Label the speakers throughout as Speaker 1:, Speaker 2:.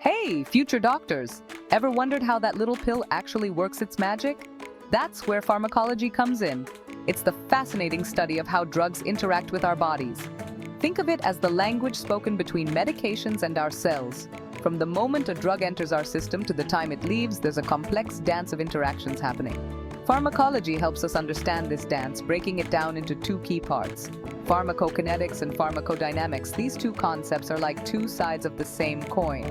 Speaker 1: Hey, future doctors! Ever wondered how that little pill actually works its magic? That's where pharmacology comes in. It's the fascinating study of how drugs interact with our bodies. Think of it as the language spoken between medications and our cells. From the moment a drug enters our system to the time it leaves, there's a complex dance of interactions happening. Pharmacology helps us understand this dance, breaking it down into two key parts: pharmacokinetics and pharmacodynamics. These two concepts are like two sides of the same coin.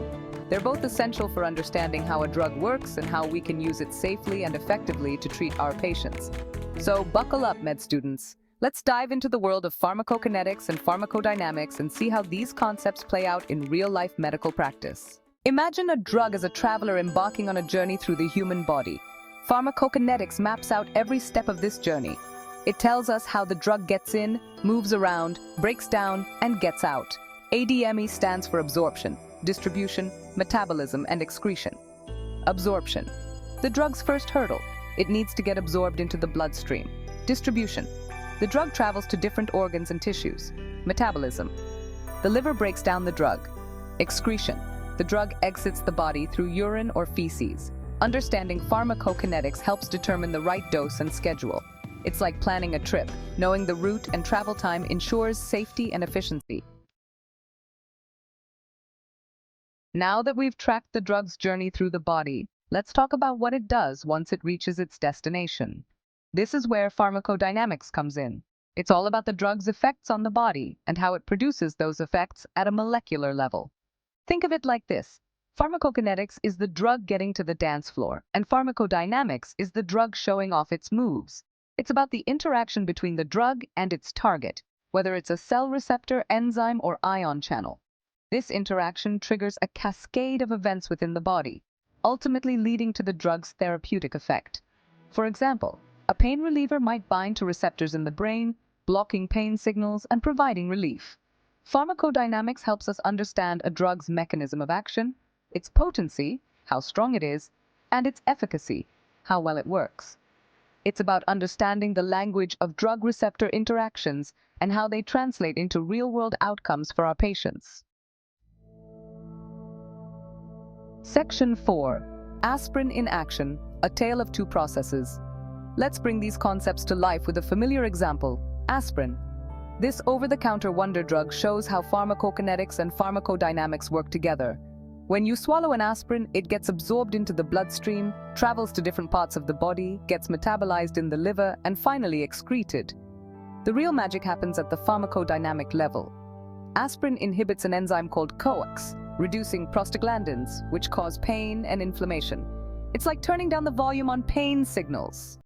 Speaker 1: They're both essential for understanding how a drug works and how we can use it safely and effectively to treat our patients. So buckle up, med students. Let's dive into the world of pharmacokinetics and pharmacodynamics and see how these concepts play out in real-life medical practice. Imagine a drug as a traveler embarking on a journey through the human body. Pharmacokinetics maps out every step of this journey. It tells us how the drug gets in, moves around, breaks down, and gets out. ADME stands for absorption, distribution, metabolism, and excretion. Absorption. The drug's first hurdle. It needs to get absorbed into the bloodstream. Distribution. The drug travels to different organs and tissues. Metabolism. The liver breaks down the drug. Excretion. The drug exits the body through urine or feces. Understanding pharmacokinetics helps determine the right dose and schedule. It's like planning a trip. Knowing the route and travel time ensures safety and efficiency. Now that we've tracked the drug's journey through the body, let's talk about what it does once it reaches its destination. This is where pharmacodynamics comes in. It's all about the drug's effects on the body and how it produces those effects at a molecular level. Think of it like this. Pharmacokinetics is the drug getting to the dance floor, and pharmacodynamics is the drug showing off its moves. It's about the interaction between the drug and its target, whether it's a cell receptor, enzyme, or ion channel. This interaction triggers a cascade of events within the body, ultimately leading to the drug's therapeutic effect. For example, a pain reliever might bind to receptors in the brain, blocking pain signals and providing relief. Pharmacodynamics helps us understand a drug's mechanism of action, its potency, how strong it is, and its efficacy, how well it works. It's about understanding the language of drug-receptor interactions and how they translate into real-world outcomes for our patients. Section 4. Aspirin in action, a tale of two processes. Let's bring these concepts to life with a familiar example: aspirin. This over-the-counter wonder drug shows how pharmacokinetics and pharmacodynamics work together. When you swallow an aspirin, it gets absorbed into the bloodstream, travels to different parts of the body, gets metabolized in the liver, and finally excreted. The real magic happens at the pharmacodynamic level. Aspirin inhibits an enzyme called COX, reducing prostaglandins, which cause pain and inflammation. It's like turning down the volume on pain signals.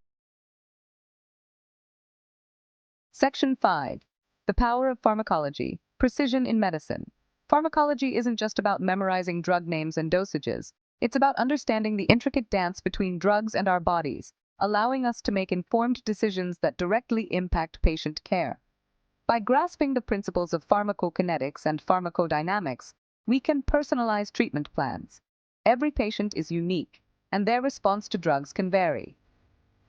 Speaker 1: Section 5. The power of pharmacology, precision in medicine. Pharmacology isn't just about memorizing drug names and dosages. It's about understanding the intricate dance between drugs and our bodies, allowing us to make informed decisions that directly impact patient care. By grasping the principles of pharmacokinetics and pharmacodynamics, we can personalize treatment plans. Every patient is unique, and their response to drugs can vary.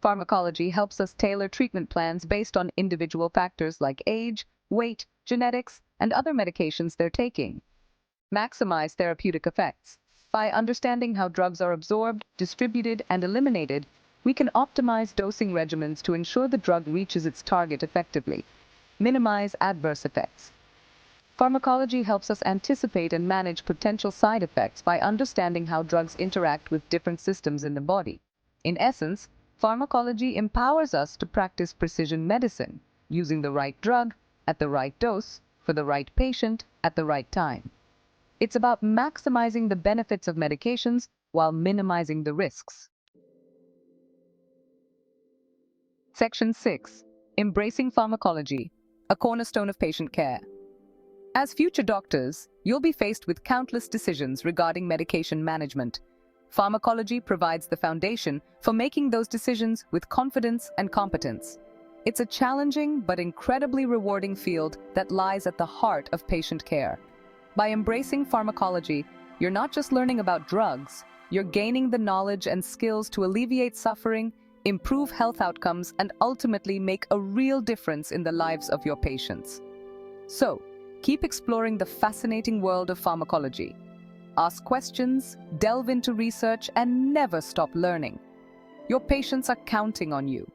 Speaker 1: Pharmacology helps us tailor treatment plans based on individual factors like age, weight, genetics, and other medications they're taking. Maximize therapeutic effects. By understanding how drugs are absorbed, distributed, and eliminated, we can optimize dosing regimens to ensure the drug reaches its target effectively. Minimize adverse effects. Pharmacology helps us anticipate and manage potential side effects by understanding how drugs interact with different systems in the body. In essence, pharmacology empowers us to practice precision medicine, using the right drug, at the right dose, for the right patient, at the right time. It's about maximizing the benefits of medications while minimizing the risks. Section 6. Embracing pharmacology, a cornerstone of patient care. As future doctors, you'll be faced with countless decisions regarding medication management. Pharmacology provides the foundation for making those decisions with confidence and competence. It's a challenging but incredibly rewarding field that lies at the heart of patient care. By embracing pharmacology, you're not just learning about drugs, you're gaining the knowledge and skills to alleviate suffering, improve health outcomes, and ultimately make a real difference in the lives of your patients. So, keep exploring the fascinating world of pharmacology. Ask questions, delve into research, and never stop learning. Your patients are counting on you.